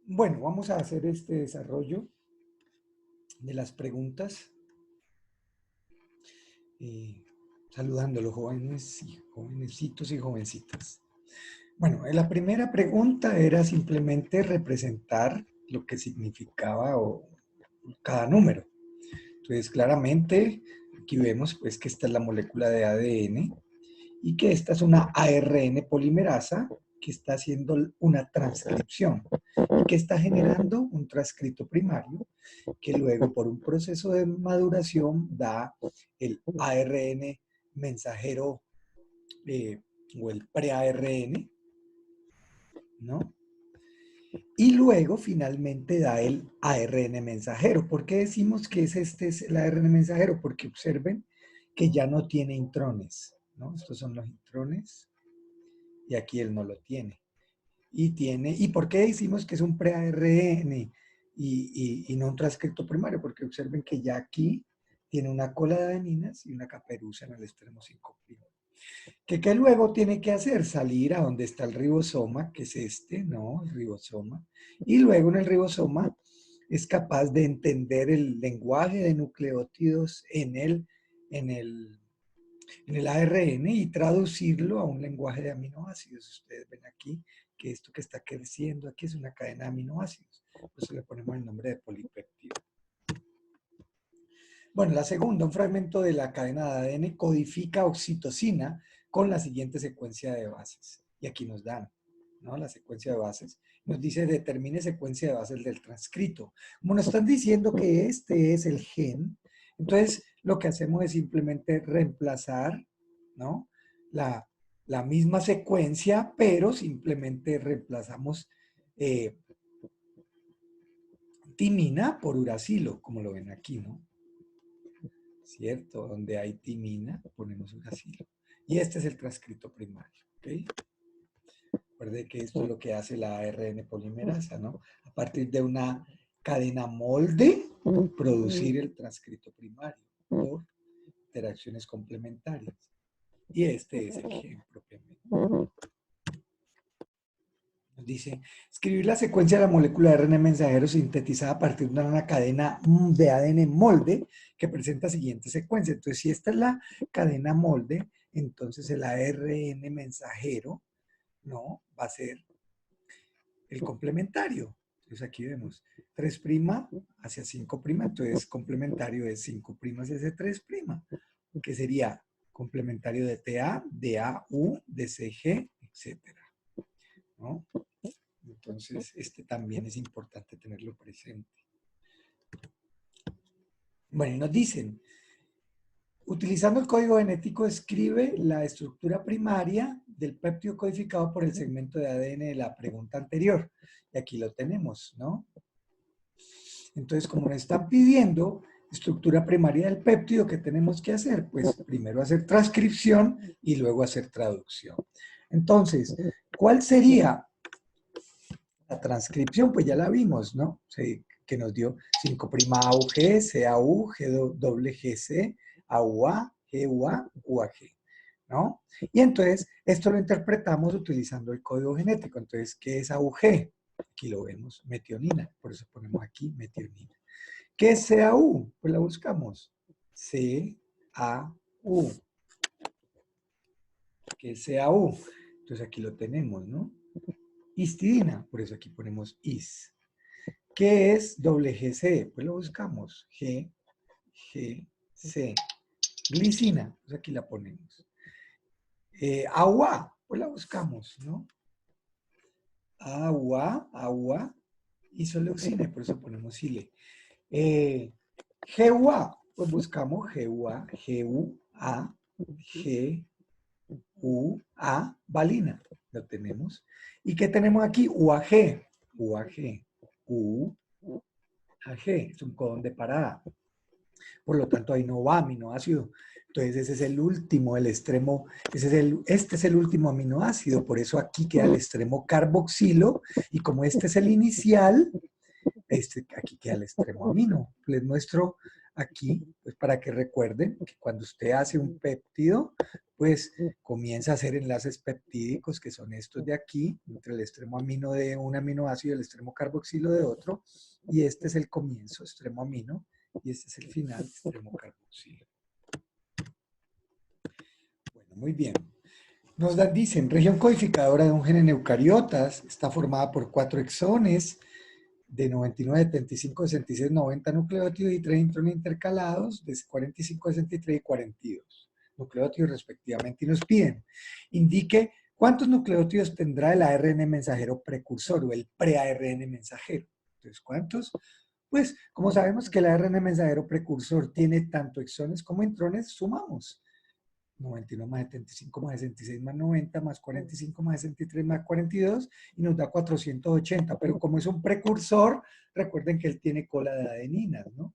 Bueno, vamos a hacer este desarrollo de las preguntas, eh, saludando a los jóvenes y jovencitos y jovencitas. Bueno, la primera pregunta era simplemente representar lo que significaba cada número. Entonces, claramente, aquí vemos pues, que esta es la molécula de ADN y que esta es una ARN polimerasa que está haciendo una transcripción y que está generando un transcrito primario que luego por un proceso de maduración da el ARN mensajero o el pre-ARN, ¿no? Y luego finalmente da el ARN mensajero. ¿Por qué decimos que este es el ARN mensajero? Porque observen que ya no tiene intrones, ¿no? Estos son los intrones y aquí él no lo tiene. ¿Y por qué decimos que es un pre-ARN y no un transcrito primario? Porque observen que ya aquí tiene una cola de adeninas y una caperuza en el extremo 5'. ¿Qué luego tiene que hacer? Salir a donde está el ribosoma, que es este, ¿no? El ribosoma. Y luego en el ribosoma es capaz de entender el lenguaje de nucleótidos en el, en el ARN y traducirlo a un lenguaje de aminoácidos. Ustedes ven aquí que esto que está creciendo aquí es una cadena de aminoácidos. Por eso le ponemos el nombre de polipéptido. Bueno, la segunda, un fragmento de la cadena de ADN codifica oxitocina con la siguiente secuencia de bases. Y aquí nos dan, ¿no? La secuencia de bases. Nos dice, determine secuencia de bases del transcrito. Como nos están diciendo que este es el gen, entonces lo que hacemos es simplemente reemplazar, ¿no? La misma secuencia, pero simplemente reemplazamos timina por uracilo, como lo ven aquí, ¿no? ¿Cierto? Donde hay timina, ponemos uracilo. Y este es el transcrito primario, ¿ok? Recuerde que esto es lo que hace la ARN polimerasa, ¿no? A partir de una cadena molde, producir el transcrito primario por interacciones complementarias. Y este es el gen propiamente. Nos dice, escribir la secuencia de la molécula de ARN mensajero sintetizada a partir de una cadena de ADN molde que presenta siguiente secuencia. Entonces, si esta es la cadena molde, entonces el ARN mensajero, ¿no? Va a ser el complementario. Entonces aquí vemos 3' hacia 5', entonces complementario es 5' hacia 3', que sería complementario de TA, de AU, de CG, etcétera, ¿no? Entonces, este también es importante tenerlo presente. Bueno, y nos dicen, utilizando el código genético, escribe la estructura primaria del péptido codificado por el segmento de ADN de la pregunta anterior. Y aquí lo tenemos, ¿no? Entonces, como nos están pidiendo estructura primaria del péptido, ¿qué tenemos que hacer? Pues primero hacer transcripción y luego hacer traducción. Entonces, ¿cuál sería la transcripción? Pues ya la vimos, ¿no? Sí, que nos dio 5' AUG, CAU, GC, AUA, GUA, UAG, ¿no? Y entonces, esto lo interpretamos utilizando el código genético. Entonces, ¿qué es AUG? Aquí lo vemos, metionina, por eso ponemos aquí metionina. ¿Qué es CAU? Pues la buscamos. CAU. ¿Qué es CAU? Entonces aquí lo tenemos, ¿no? Histidina, por eso aquí ponemos IS. ¿Qué es WGC? Pues lo buscamos. GC. Glicina, pues aquí la ponemos. Agua, pues la buscamos, ¿no? Agua, isoleoxina, por eso ponemos ILE. GUA, pues buscamos GUA, GUA, valina, lo tenemos. ¿Y qué tenemos aquí? UAG, es un codón de parada. Por lo tanto, ahí no va aminoácido. Entonces, ese es el último, el extremo, este es el último aminoácido, por eso aquí queda el extremo carboxilo, y como este es el inicial, aquí queda el extremo amino. Les muestro aquí, pues para que recuerden que cuando usted hace un péptido, pues comienza a hacer enlaces peptídicos, que son estos de aquí, entre el extremo amino de un aminoácido y el extremo carboxilo de otro, y este es el comienzo, extremo amino, y este es el final, extremo carboxilo. Bueno, muy bien. Dicen, región codificadora de un gen en eucariotas está formada por 4 exones de 99, 75, 66, 90 nucleótidos y 3 intrones intercalados de 45, 63 y 42 nucleótidos respectivamente. Y nos piden, indique cuántos nucleótidos tendrá el ARN mensajero precursor o el pre-ARN mensajero. Entonces, ¿cuántos? Pues, como sabemos que el ARN mensajero precursor tiene tanto exones como intrones, sumamos. 91 más 75 más 66 más 90 más 45 más 63 más 42 y nos da 480. Pero como es un precursor, recuerden que él tiene cola de adeninas, ¿no?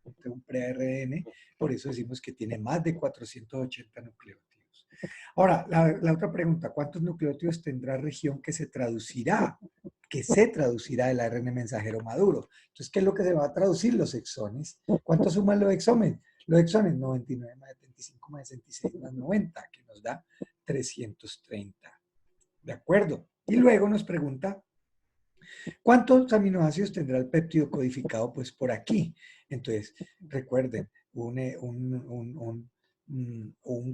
Este es un pre-ARN, por eso decimos que tiene más de 480 nucleótidos. Ahora, la otra pregunta, ¿cuántos nucleótidos tendrá región que se traducirá el ARN mensajero maduro? Entonces, ¿qué es lo que se va a traducir? Los exones. ¿Cuánto suman los exones? Los exones, 99 más 75 más 66 más 90, que nos da 330. ¿De acuerdo? Y luego nos pregunta, ¿cuántos aminoácidos tendrá el péptido codificado? Pues por aquí. Entonces, recuerden, un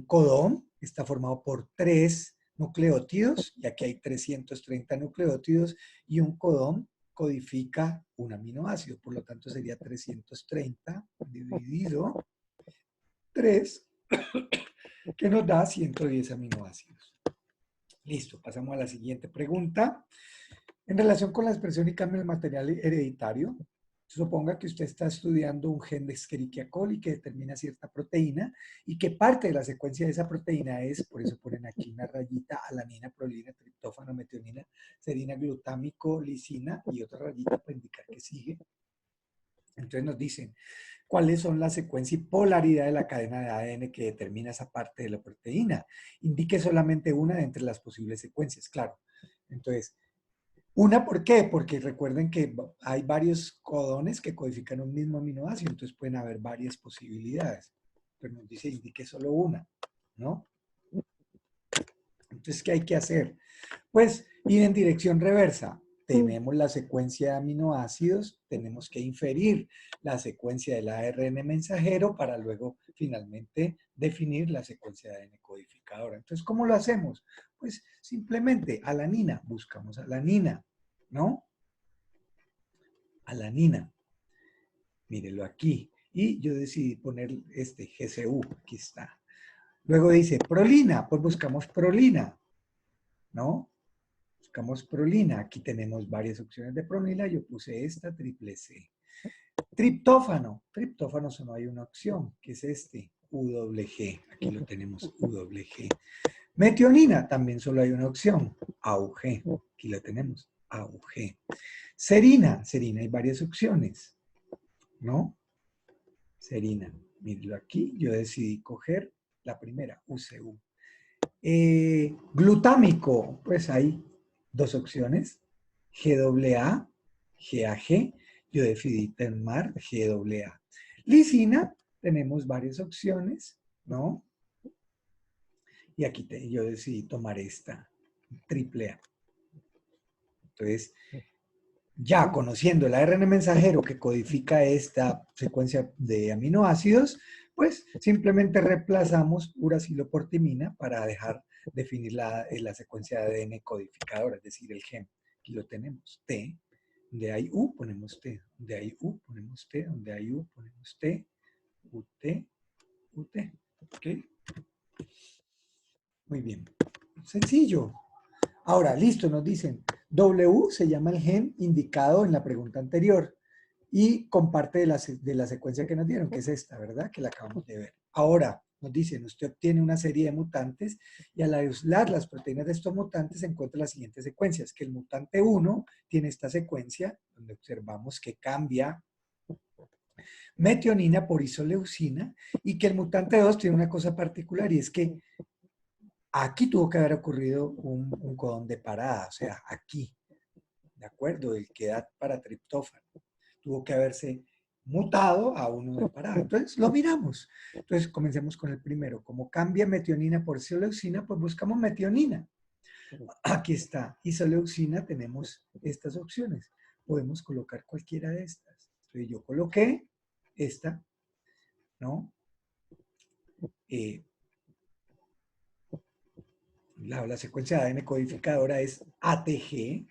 codón está formado por 3 nucleótidos, y aquí hay 330 nucleótidos, y un codón codifica un aminoácido, por lo tanto sería 330 dividido 3, que nos da 110 aminoácidos. Listo, pasamos a la siguiente pregunta. En relación con la expresión y cambio del material hereditario, suponga que usted está estudiando un gen de Escherichia coli que determina cierta proteína y que parte de la secuencia de esa proteína es, por eso ponen aquí una rayita, alanina, prolina, triptófano, metionina, serina, glutámico, lisina y otra rayita para indicar que sigue. Entonces nos dicen, ¿cuáles son la secuencia y polaridad de la cadena de ADN que determina esa parte de la proteína? Indique solamente una de entre las posibles secuencias, claro. Entonces, una, ¿por qué? Porque recuerden que hay varios codones que codifican un mismo aminoácido, entonces pueden haber varias posibilidades. Pero nos dice, indique solo una, ¿no? Entonces, ¿qué hay que hacer? Pues ir en dirección reversa. Tenemos la secuencia de aminoácidos, tenemos que inferir la secuencia del ARN mensajero para luego finalmente definir la secuencia de ADN codificadora. Entonces, ¿cómo lo hacemos? Pues simplemente alanina, buscamos alanina, ¿no? Alanina, mírelo aquí. Y yo decidí poner este GCU, aquí está. Luego dice prolina, pues buscamos prolina, ¿no? Buscamos prolina. Aquí tenemos varias opciones de prolina. Yo puse esta, triple C. Triptófano. Triptófano solo hay una opción, que es este, UWG. Aquí lo tenemos, UWG. Metionina, también solo hay una opción, AUG. Aquí la tenemos, AUG. Serina. Serina hay varias opciones, ¿no? Serina. Mírenlo aquí. Yo decidí coger la primera, UCU. Glutámico, pues hay dos opciones, GAA, GAG, yo decidí tomar GAA. Lisina, tenemos varias opciones, ¿no? Y aquí yo decidí tomar esta, AAA. Entonces, ya conociendo el ARN mensajero que codifica esta secuencia de aminoácidos, pues simplemente reemplazamos uraciloportimina para definir la secuencia de ADN codificadora, es decir, el gen. Aquí lo tenemos, T. Donde hay U, ponemos T. Donde hay U, ponemos T. Donde hay U, ponemos T. UT, UT. ¿Ok? Muy bien. Sencillo. Ahora, listo, nos dicen, W se llama el gen indicado en la pregunta anterior y comparte de la secuencia que nos dieron, que es esta, ¿verdad? Que la acabamos de ver. Ahora, nos dicen, usted obtiene una serie de mutantes y al aislar las proteínas de estos mutantes se encuentra las siguientes secuencias, que el mutante 1 tiene esta secuencia, donde observamos que cambia metionina por isoleucina y que el mutante 2 tiene una cosa particular y es que aquí tuvo que haber ocurrido un codón de parada, o sea, aquí, ¿de acuerdo? El que da para triptófano. Tuvo que haberse mutado a uno de parada. Entonces, lo miramos. Entonces, comencemos con el primero. Como cambia metionina por isoleucina, pues buscamos metionina. Aquí está. Isoleucina, tenemos estas opciones. Podemos colocar cualquiera de estas. Entonces, yo coloqué esta, ¿no? La secuencia de ADN codificadora es ATG,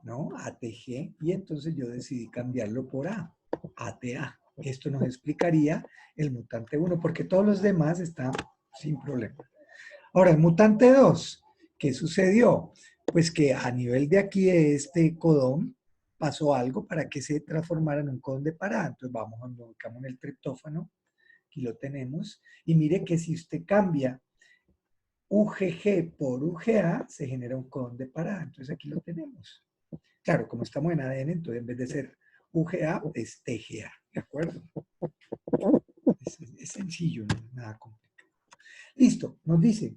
¿no? ATG, y entonces yo decidí cambiarlo por ATA. Esto nos explicaría el mutante 1, porque todos los demás están sin problema. Ahora, el mutante 2, ¿qué sucedió? Pues que a nivel de aquí de este codón pasó algo para que se transformara en un codón de parada. Entonces vamos a ubicamos en el triptófano, aquí lo tenemos, y mire que si usted cambia UGG por UGA, se genera un codón de parada. Entonces aquí lo tenemos. Claro, como estamos en ADN, entonces en vez de ser UGA, es TGA, ¿de acuerdo? Es sencillo, no es nada complicado. Listo, nos dice,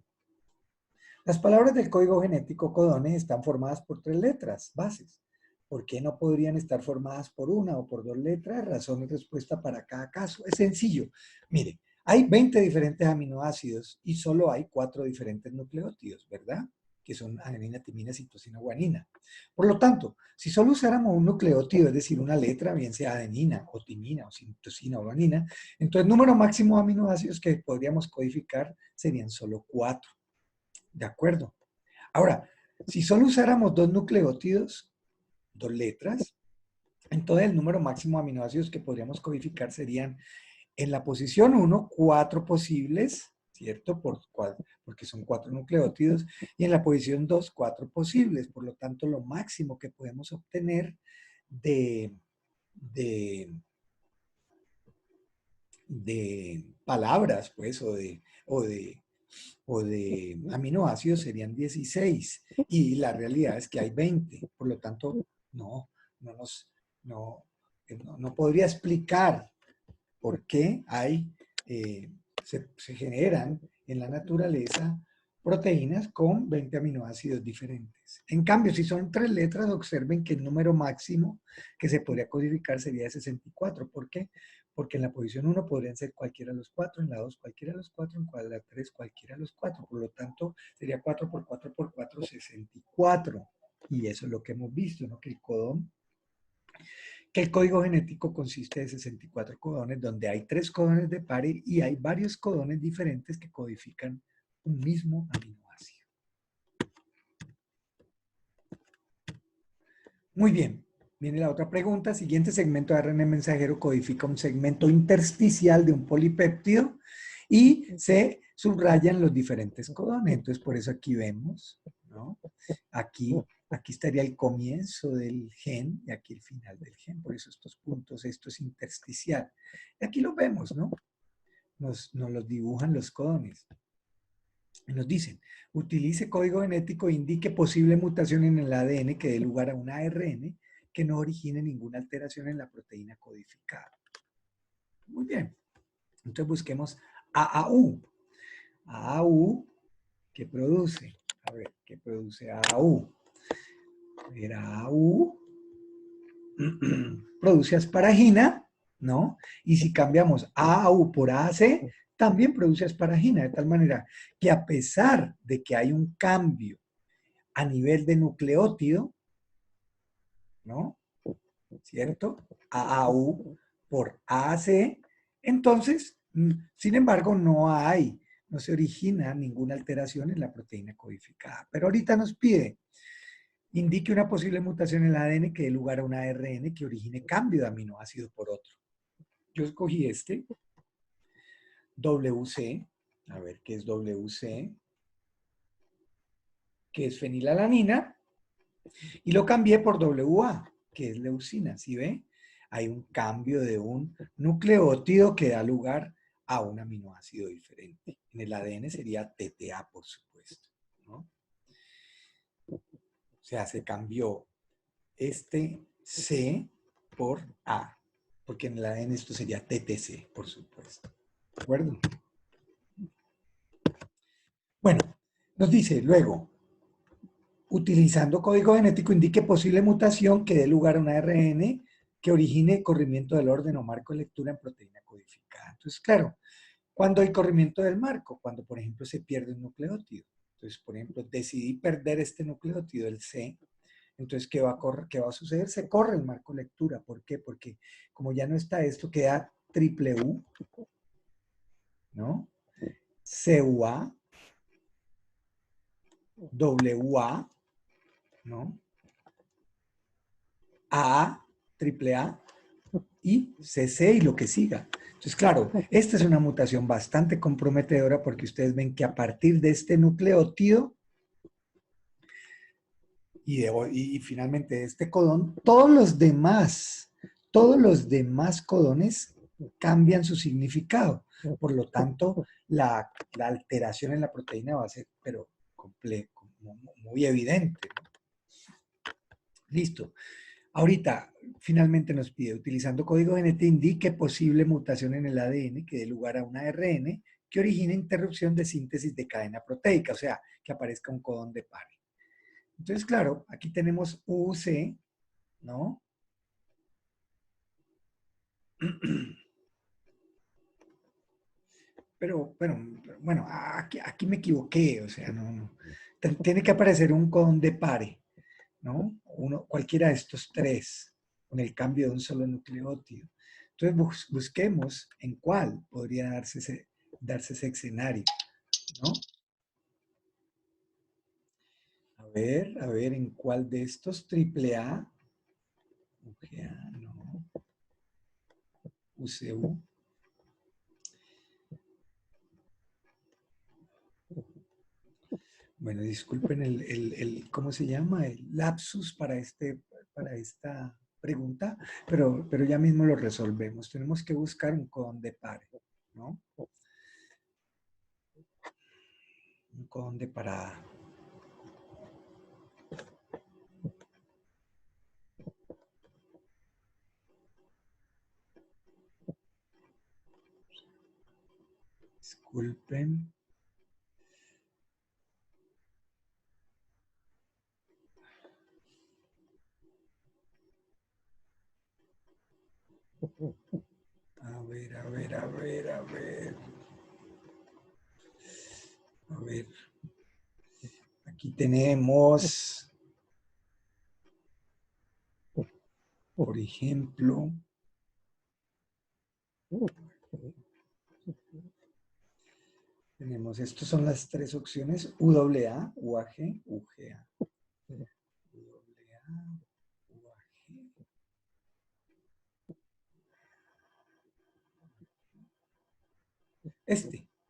las palabras del código genético codones están formadas por 3 letras bases. ¿Por qué no podrían estar formadas por una o por 2 letras? Razón y respuesta para cada caso. Es sencillo. Mire, hay 20 diferentes aminoácidos y solo hay 4 diferentes nucleótidos, ¿verdad? Que son adenina, timina, citosina, guanina. Por lo tanto, si solo usáramos un nucleótido, es decir, una letra, bien sea adenina o timina o citosina o guanina, entonces el número máximo de aminoácidos que podríamos codificar serían solo 4. ¿De acuerdo? Ahora, si solo usáramos 2 nucleótidos, 2 letras, entonces el número máximo de aminoácidos que podríamos codificar serían en la posición 1, 4 posibles, ¿cierto? Porque son 4 nucleótidos, y en la posición 2, 4 posibles. Por lo tanto, lo máximo que podemos obtener de palabras, pues, o de aminoácidos serían 16 y la realidad es que hay 20. Por lo tanto, no, no, no podría explicar por qué se generan en la naturaleza proteínas con 20 aminoácidos diferentes. En cambio, si son 3 letras, observen que el número máximo que se podría codificar sería 64. ¿Por qué? Porque en la posición 1 podrían ser cualquiera de los 4, en la 2 cualquiera de los 4, en la 3 cualquiera de los 4. Por lo tanto, sería 4 por 4 por 4, 64. Y eso es lo que hemos visto, ¿no? Que el código genético consiste de 64 codones, donde hay 3 codones de par y hay varios codones diferentes que codifican un mismo aminoácido. Muy bien, viene la otra pregunta. Siguiente segmento de ARN mensajero codifica un segmento intersticial de un polipéptido y se subrayan los diferentes codones. Entonces, por eso aquí vemos, ¿no? Aquí estaría el comienzo del gen y aquí el final del gen. Por eso estos puntos, esto es intersticial. Y aquí lo vemos, ¿no? Nos los dibujan los codones. Y nos dicen, utilice código genético e indique posible mutación en el ADN que dé lugar a un ARN que no origine ninguna alteración en la proteína codificada. Muy bien. Entonces busquemos AAU. AAU, ¿qué produce? A ver, ¿qué produce AAU? AAU produce asparagina, ¿no? Y si cambiamos AAU por AAC, también produce asparagina, de tal manera que a pesar de que hay un cambio a nivel de nucleótido, ¿no? ¿Cierto? AAU por AAC, entonces, sin embargo, no se origina ninguna alteración en la proteína codificada. Pero ahorita nos pide, indique una posible mutación en el ADN que dé lugar a un ARN que origine cambio de aminoácido por otro. Yo escogí este, WC, a ver qué es WC, que es fenilalanina, y lo cambié por WA, que es leucina, ¿sí ve? Hay un cambio de un nucleótido que da lugar a un aminoácido diferente. En el ADN sería TTA, por supuesto, ¿no? O sea, se cambió este C por A, porque en el ADN esto sería TTC, por supuesto. ¿De acuerdo? Bueno, nos dice luego, utilizando código genético indique posible mutación que dé lugar a un ARN que origine corrimiento del orden o marco de lectura en proteína codificada. Entonces, claro, ¿cuándo hay corrimiento del marco? Cuando, por ejemplo, se pierde un nucleótido. Entonces, por ejemplo, decidí perder este nucleótido, el C. Entonces, ¿qué va a suceder? Se corre el marco de lectura. ¿Por qué? Porque como ya no está esto, queda triple U, ¿no? CUA, WA, ¿no? AA, triple A y CC y lo que siga. Entonces, claro, esta es una mutación bastante comprometedora porque ustedes ven que a partir de este nucleótido y finalmente de este codón, todos los demás codones cambian su significado. Por lo tanto, la alteración en la proteína va a ser, pero muy evidente, ¿no? Listo. Ahorita, finalmente nos pide, utilizando código GNT, indique posible mutación en el ADN que dé lugar a una ARN que origine interrupción de síntesis de cadena proteica, o sea, que aparezca un codón de par. Entonces, claro, aquí tenemos UC, ¿no? Pero bueno, aquí me equivoqué, o sea, no. Tiene que aparecer un codón de pare, ¿no? Cualquiera de estos tres, con el cambio de un solo nucleótido. Entonces busquemos en cuál podría darse ese escenario, ¿no? A ver, en cuál de estos triple A, UGA, no, UCU. Bueno, disculpen ¿cómo se llama? El lapsus para esta pregunta, pero ya mismo lo resolvemos. Tenemos que buscar un codón de pare, ¿no? Un codón de parada. Disculpen. A ver, a ver, a ver, a ver. A ver. Aquí tenemos, por ejemplo, tenemos, estas son las tres opciones, UAA, UAG, UGA. UAA, UAG.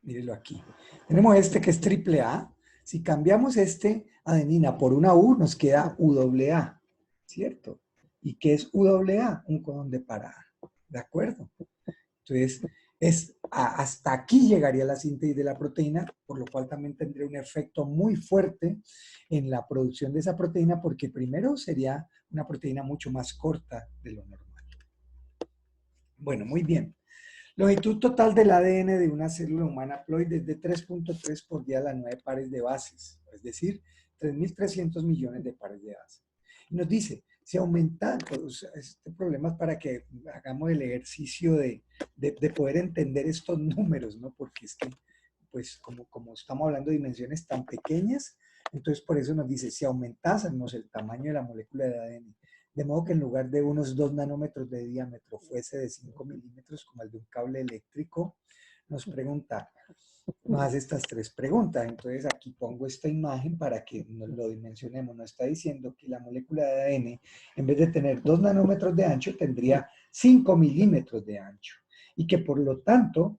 Mírenlo aquí. Tenemos este que es triple A. Si cambiamos este adenina por una U, nos queda UAA, ¿cierto? ¿Y qué es UAA? Un codón de parada, ¿de acuerdo? Entonces, hasta aquí llegaría la síntesis de la proteína, por lo cual también tendría un efecto muy fuerte en la producción de esa proteína, porque primero sería una proteína mucho más corta de lo normal. Bueno, muy bien. Longitud total del ADN de una célula humana haploide es de 3.3 por día a las 9 pares de bases, es decir, 3.300 millones de pares de bases. Y nos dice, si aumenta, pues, este problema es para que hagamos el ejercicio de poder entender estos números, ¿no? Porque es que, pues, como estamos hablando de dimensiones tan pequeñas, entonces por eso nos dice, si aumentásemos el tamaño de la molécula de ADN de modo que en lugar de unos 2 nanómetros de diámetro fuese de 5 milímetros como el de un cable eléctrico, nos pregunta, nos hace estas tres preguntas. Entonces aquí pongo esta imagen para que nos lo dimensionemos. Nos está diciendo que la molécula de ADN, en vez de tener 2 nanómetros de ancho, tendría 5 milímetros de ancho. Y que por lo tanto,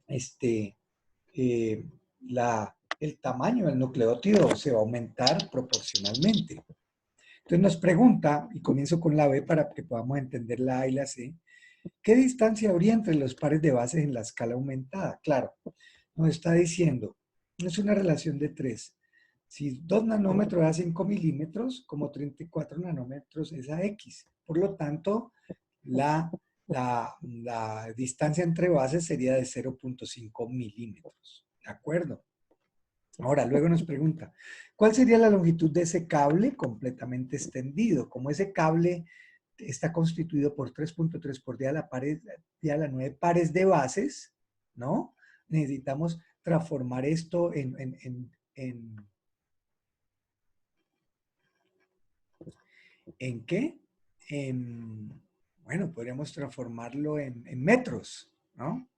eh, el tamaño del nucleótido se va a aumentar proporcionalmente. Entonces nos pregunta, y comienzo con la B para que podamos entender la A y la C, ¿qué distancia habría entre los pares de bases en la escala aumentada? Claro, nos está diciendo, es una relación de 3. Si 2 nanómetros es a 5 milímetros, como 34 nanómetros es a X. Por lo tanto, la distancia entre bases sería de 0.5 milímetros. ¿De acuerdo? Ahora, luego nos pregunta, ¿cuál sería la longitud de ese cable completamente extendido? Como ese cable está constituido por 3.3 por día a la 9 pares de bases, ¿no? Necesitamos transformar esto ¿en qué? Bueno, podríamos transformarlo en metros, ¿no?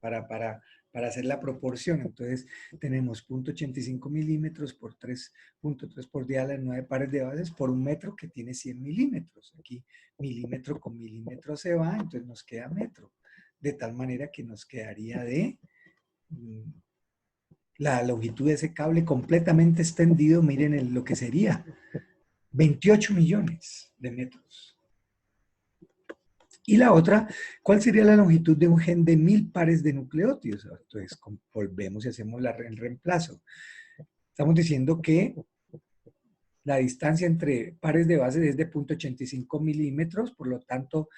Para hacer la proporción. Entonces, tenemos 0.85 milímetros por 3.3 por día a las 9 pares de bases por un metro que tiene 100 milímetros. Aquí, milímetro con milímetro se va, entonces nos queda metro. De tal manera que nos quedaría de la longitud de ese cable completamente extendido, miren lo que sería, 28 millones de metros. Y la otra, ¿cuál sería la longitud de un gen de 1000 pares de nucleótidos? Entonces, volvemos y hacemos el reemplazo. Estamos diciendo que la distancia entre pares de bases es de 0.85 milímetros, por lo tanto,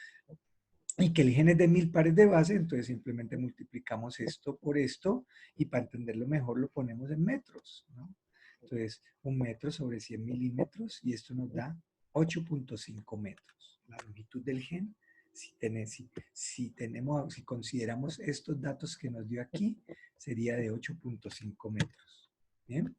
y que el gen es de 1000 pares de base, entonces simplemente multiplicamos esto por esto, y para entenderlo mejor lo ponemos en metros, ¿no? Entonces, 1 metro sobre 100 milímetros, y esto nos da 8.5 metros. La longitud del gen, si consideramos estos datos que nos dio aquí, sería de 8.5 metros. ¿Bien?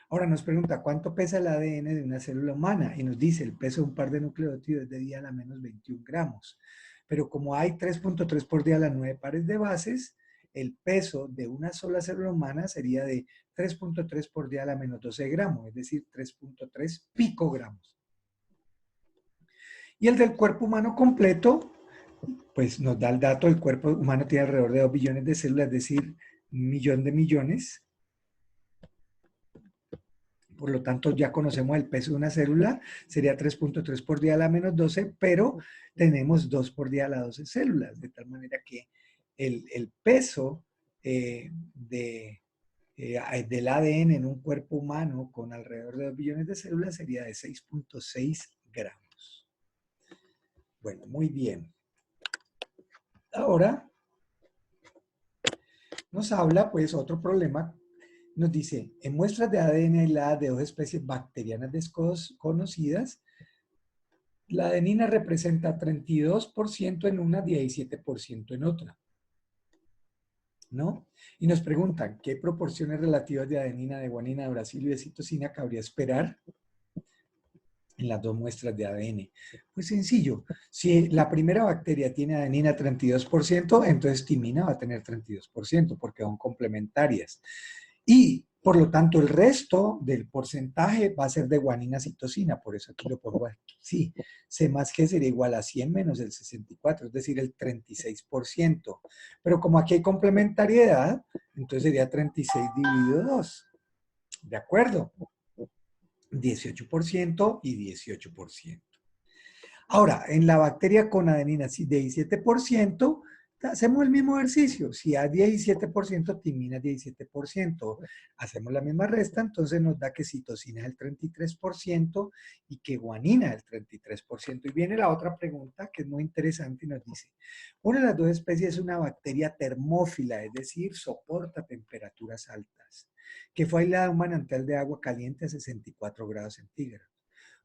Ahora nos pregunta, ¿cuánto pesa el ADN de una célula humana? Y nos dice, el peso de un par de nucleótidos es de 10 a la menos 21 gramos. Pero como hay 3.3 por día a las 9 pares de bases, el peso de una sola célula humana sería de 3.3 por día a la menos 12 gramos, es decir, 3.3 picogramos. Y el del cuerpo humano completo, pues nos da el dato, el cuerpo humano tiene alrededor de 2 billones de células, es decir, 1 millón de millones. Por lo tanto, ya conocemos el peso de una célula, sería 3.3 por día a la menos 12, pero tenemos 2 por día a la 12 células, de tal manera que el peso del ADN en un cuerpo humano con alrededor de 2 billones de células sería de 6.6 gramos. Bueno, muy bien. Ahora nos habla, pues, otro problema. Nos dice, en muestras de ADN aisladas de dos especies bacterianas desconocidas, la adenina representa 32% en una y 17% en otra, ¿no? Y nos preguntan, ¿qué proporciones relativas de adenina, de guanina, de uracilo y de citosina cabría esperar en las dos muestras de ADN? Pues sencillo, si la primera bacteria tiene adenina 32%, entonces timina va a tener 32%, porque son complementarias. Y por lo tanto, el resto del porcentaje va a ser de guanina citosina, por eso aquí lo pongo aquí. Sí, C más G sería igual a 100 menos el 64, es decir, el 36%. Pero como aquí hay complementariedad, entonces sería 36 dividido 2. ¿De acuerdo? 18% y 18%. Ahora, en la bacteria con adenina de 17%, hacemos el mismo ejercicio. Si hay 17%, timina 17%. Hacemos la misma resta, entonces nos da que citosina es el 33% y que guanina es el 33%. Y viene la otra pregunta que es muy interesante y nos dice, una de las dos especies es una bacteria termófila, es decir, soporta temperaturas altas, que fue aislada de un manantial de agua caliente a 64 grados centígrados.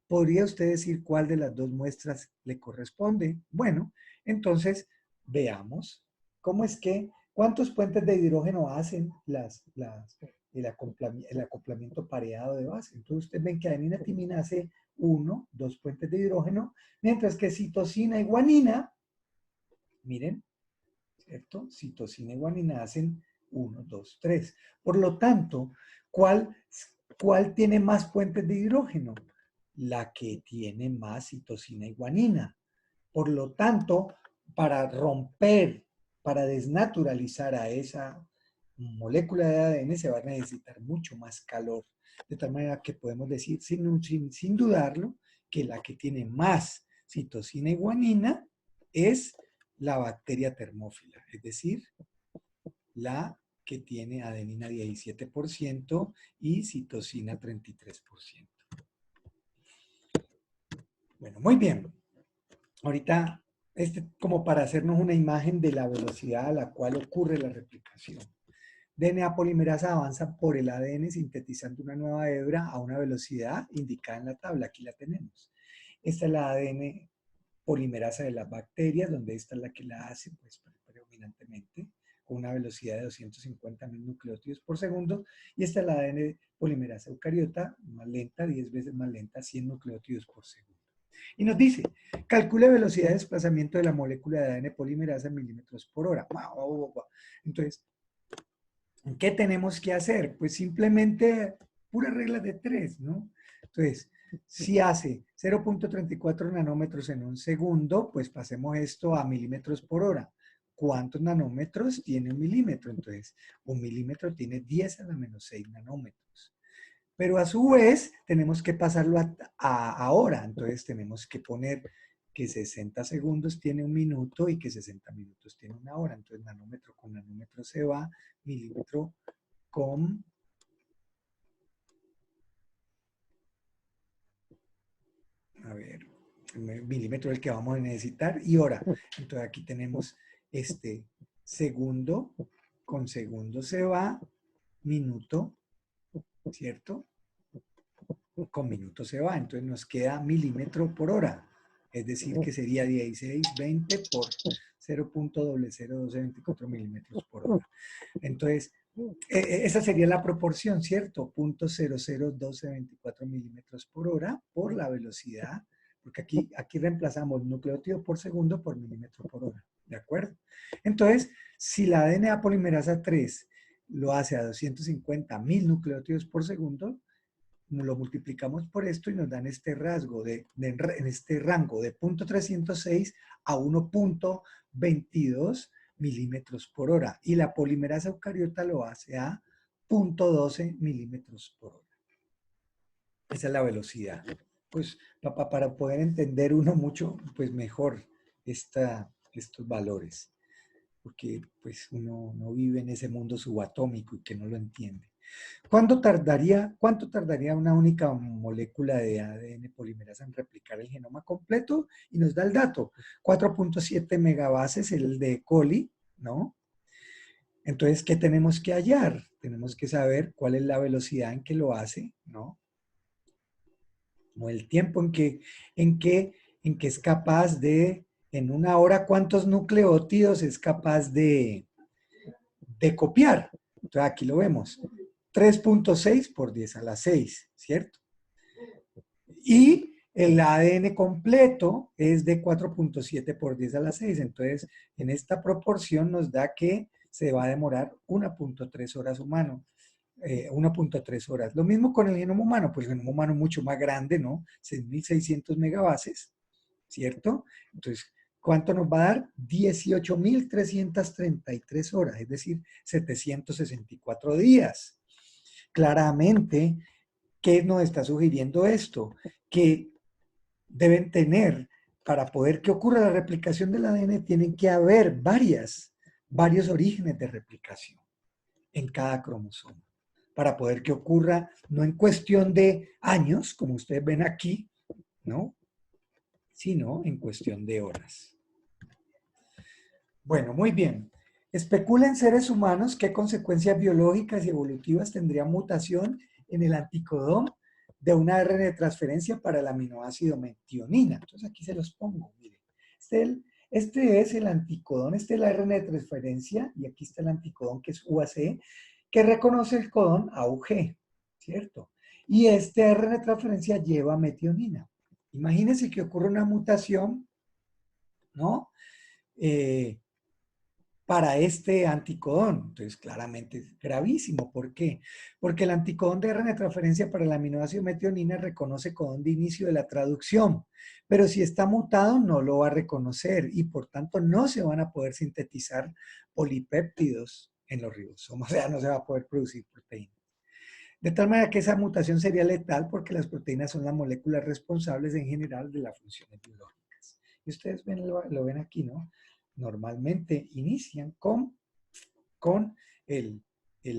¿Podría usted decir cuál de las dos muestras le corresponde? Bueno, entonces veamos cómo es que, cuántos puentes de hidrógeno hacen el acoplamiento pareado de base. Entonces ustedes ven que adenina timina hace 1, 2 puentes de hidrógeno, mientras que citosina y guanina, miren, ¿cierto? Citosina y guanina hacen 1, 2, 3. Por lo tanto, ¿cuál tiene más puentes de hidrógeno? La que tiene más citosina y guanina. Por lo tanto, para romper, para desnaturalizar a esa molécula de ADN se va a necesitar mucho más calor. De tal manera que podemos decir sin dudarlo que la que tiene más citosina y guanina es la bacteria termófila, es decir, la que tiene adenina 17% y citosina 33%. Bueno, muy bien. Ahorita, como para hacernos una imagen de la velocidad a la cual ocurre la replicación. DNA polimerasa avanza por el ADN sintetizando una nueva hebra a una velocidad indicada en la tabla. Aquí la tenemos. Esta es la ADN polimerasa de las bacterias, donde esta es la que la hace, pues predominantemente, con una velocidad de 250.000 nucleótidos por segundo, y esta es la ADN polimerasa eucariota, más lenta, 10 veces más lenta, 100 nucleótidos por segundo. Y nos dice, calcule velocidad de desplazamiento de la molécula de ADN polimerasa en milímetros por hora. Entonces, ¿qué tenemos que hacer? Pues simplemente puras reglas de tres, ¿no? Entonces, si hace 0.34 nanómetros en un segundo, pues pasemos esto a milímetros por hora. ¿Cuántos nanómetros tiene un milímetro? Entonces, un milímetro tiene 10 a la menos 6 nanómetros. Pero a su vez, tenemos que pasarlo a hora. Entonces, tenemos que poner que 60 segundos tiene un minuto y que 60 minutos tiene una hora. Entonces, nanómetro con nanómetro se va, milímetro con milímetro el que vamos a necesitar y hora. Entonces aquí tenemos segundo, con segundo se va, minuto, ¿cierto? Con minuto se va, entonces nos queda milímetro por hora. Es decir, que sería 1620 por 0.00224 milímetros por hora. Entonces, esa sería la proporción, ¿cierto? 0.001224 milímetros por hora por la velocidad, porque aquí reemplazamos nucleótido por segundo por milímetro por hora, ¿de acuerdo? Entonces, si la DNA polimerasa 3 lo hace a 250.000 nucleótidos por segundo, lo multiplicamos por esto y nos dan este rasgo en este rango de 0.306 a 1.22 milímetros por hora. Y la polimerasa eucariota lo hace a 0.12 milímetros por hora. Esa es la velocidad. Pues para poder entender uno mucho pues mejor estos valores. Porque pues uno no vive en ese mundo subatómico y que no lo entiende. ¿Cuánto tardaría una única molécula de ADN polimerasa en replicar el genoma completo? Y nos da el dato, 4.7 megabases el de E. coli, ¿no? Entonces, ¿qué tenemos que hallar? Tenemos que saber cuál es la velocidad en que lo hace, ¿no? O el tiempo en que es capaz de, en una hora, cuántos nucleótidos es capaz de copiar. Entonces, aquí lo vemos. 3.6 por 10 a la 6, ¿cierto? Y el ADN completo es de 4.7 por 10 a la 6. Entonces, en esta proporción nos da que se va a demorar 1.3 horas humano. 1.3 horas. Lo mismo con el genoma humano, pues el genoma humano es mucho más grande, ¿no? 6.600 megabases, ¿cierto? Entonces, ¿cuánto nos va a dar? 18.333 horas, es decir, 764 días. Claramente, ¿qué nos está sugiriendo esto? Que deben tener, para poder que ocurra la replicación del ADN, tienen que haber varios orígenes de replicación en cada cromosoma, para poder que ocurra, no en cuestión de años, como ustedes ven aquí, ¿no? Sino en cuestión de horas. Bueno, muy bien. Especula en seres humanos qué consecuencias biológicas y evolutivas tendría mutación en el anticodón de una ARN de transferencia para el aminoácido metionina. Entonces aquí se los pongo, miren. Este es el anticodón, este es la ARN de transferencia, y aquí está el anticodón que es UAC, que reconoce el codón AUG, ¿cierto? Y este ARN de transferencia lleva metionina. Imagínense que ocurre una mutación, ¿no? Para este anticodón. Entonces, claramente es gravísimo. ¿Por qué? Porque el anticodón de RNA de transferencia para el aminoácido metionina reconoce codón de inicio de la traducción, pero si está mutado no lo va a reconocer y por tanto no se van a poder sintetizar polipéptidos en los ribosomas, o sea, no se va a poder producir proteínas. De tal manera que esa mutación sería letal porque las proteínas son las moléculas responsables en general de las funciones biológicas. Y ustedes lo ven aquí, ¿no? Normalmente inician con el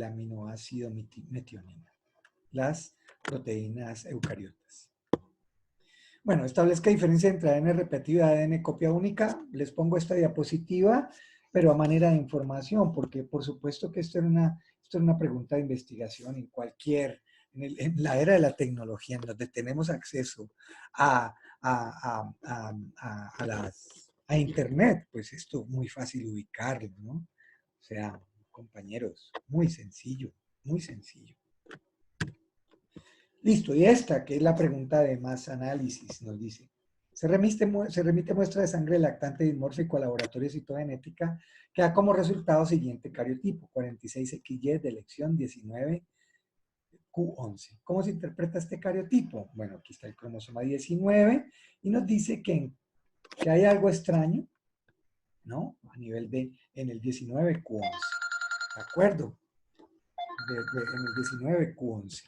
aminoácido metionina, las proteínas eucariotas. Bueno, establezca diferencia entre ADN repetido y ADN copia única. Les pongo esta diapositiva, pero a manera de información, porque por supuesto que esto es una pregunta de investigación en la era de la tecnología, en donde tenemos acceso a a Internet, pues esto es muy fácil ubicarlo, ¿no? O sea, compañeros, muy sencillo, muy sencillo. Listo, y esta, que es la pregunta de más análisis, nos dice, se remite muestra de sangre lactante dimórfico a laboratorio de citogenética que da como resultado siguiente cariotipo, 46XY de elección 19Q11. ¿Cómo se interpreta este cariotipo? Bueno, aquí está el cromosoma 19 y nos dice que hay algo extraño, ¿no? A nivel en el 19Q11, ¿de acuerdo? En el 19Q11,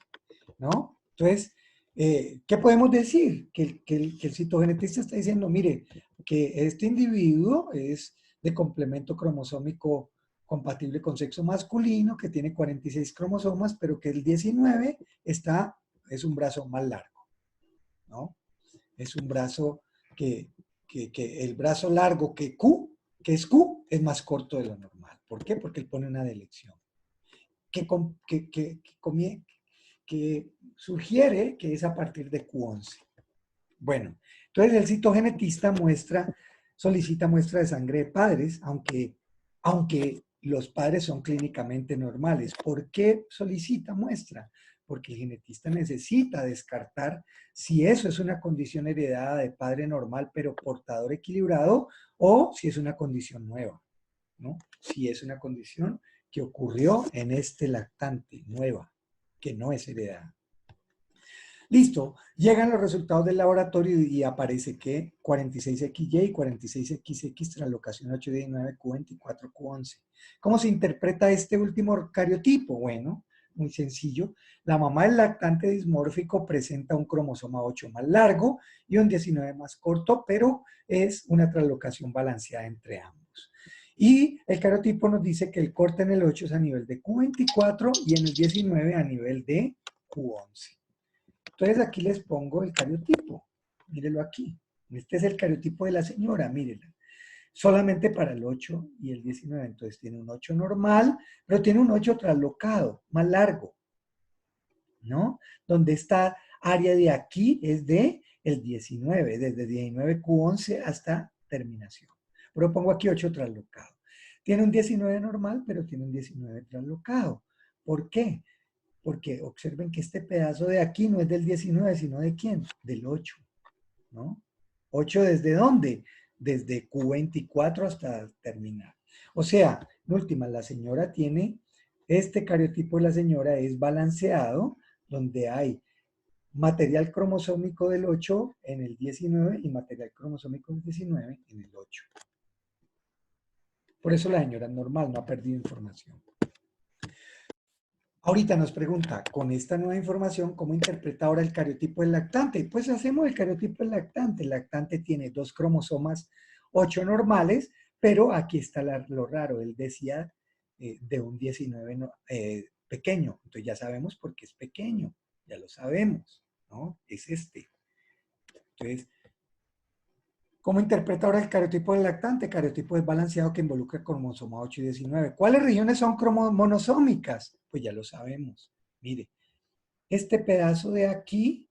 ¿no? Entonces, ¿qué podemos decir? Que el citogenetista está diciendo, mire, que este individuo es de complemento cromosómico compatible con sexo masculino, que tiene 46 cromosomas, pero que el 19 es un brazo más largo, ¿no? Es un brazo que el brazo largo que es Q, es más corto de lo normal. ¿Por qué? Porque él pone una delección. Que sugiere que es a partir de Q11. Bueno, entonces el citogenetista solicita muestra de sangre de padres, aunque los padres son clínicamente normales. ¿Por qué solicita muestra? Porque el genetista necesita descartar si eso es una condición heredada de padre normal pero portador equilibrado o si es una condición nueva, ¿no? Si es una condición que ocurrió en este lactante nueva, que no es heredada. Listo, llegan los resultados del laboratorio y aparece que 46XY y 46XX translocación 819Q24Q11. ¿Cómo se interpreta este último cariotipo? Bueno, muy sencillo. La mamá del lactante dismórfico presenta un cromosoma 8 más largo y un 19 más corto, pero es una translocación balanceada entre ambos. Y el cariotipo nos dice que el corte en el 8 es a nivel de Q24 y en el 19 a nivel de Q11. Entonces aquí les pongo el cariotipo. Mírelo aquí. Este es el cariotipo de la señora, mírela. Solamente para el 8 y el 19. Entonces tiene un 8 normal, pero tiene un 8 traslocado, más largo, ¿no? Donde esta área de aquí es de el 19, desde 19Q11 hasta terminación. Pero pongo aquí 8 traslocado. Tiene un 19 normal, pero tiene un 19 traslocado. ¿Por qué? Porque observen que este pedazo de aquí no es del 19, sino ¿de quién? Del 8, ¿no? ¿8 desde dónde? Desde Q24 hasta terminar. O sea, en última, la señora tiene, este cariotipo de la señora es balanceado, donde hay material cromosómico del 8 en el 19 y material cromosómico del 19 en el 8. Por eso la señora es normal, no ha perdido información. Ahorita nos pregunta, con esta nueva información, ¿cómo interpreta ahora el cariotipo del lactante? Pues hacemos el cariotipo del lactante. El lactante tiene 2 cromosomas 8 normales, pero aquí está lo raro. Él decía de un 19 pequeño. Entonces ya sabemos por qué es pequeño. Ya lo sabemos, ¿no? Es este. Entonces, ¿cómo interpreta ahora el cariotipo del lactante? Cariotipo desbalanceado que involucra cromosoma 8 y 19. ¿Cuáles regiones son monosómicas? Pues ya lo sabemos. Mire, este pedazo de aquí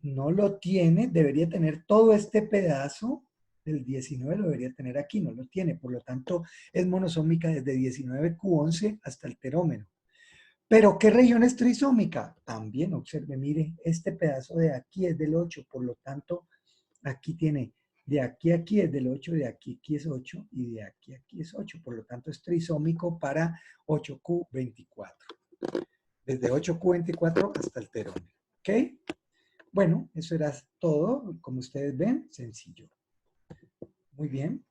no lo tiene, debería tener todo este pedazo del 19, lo debería tener aquí, no lo tiene. Por lo tanto, es monosómica desde 19Q11 hasta el terómero. ¿Pero qué región es trisómica? También observe, mire, este pedazo de aquí es del 8, por lo tanto, aquí tiene de aquí a aquí es del 8, de aquí a aquí es 8 y de aquí a aquí es 8. Por lo tanto, es trisómico para 8Q24. Desde 8Q24 hasta el terómero. ¿Ok? Bueno, eso era todo. Como ustedes ven, sencillo. Muy bien.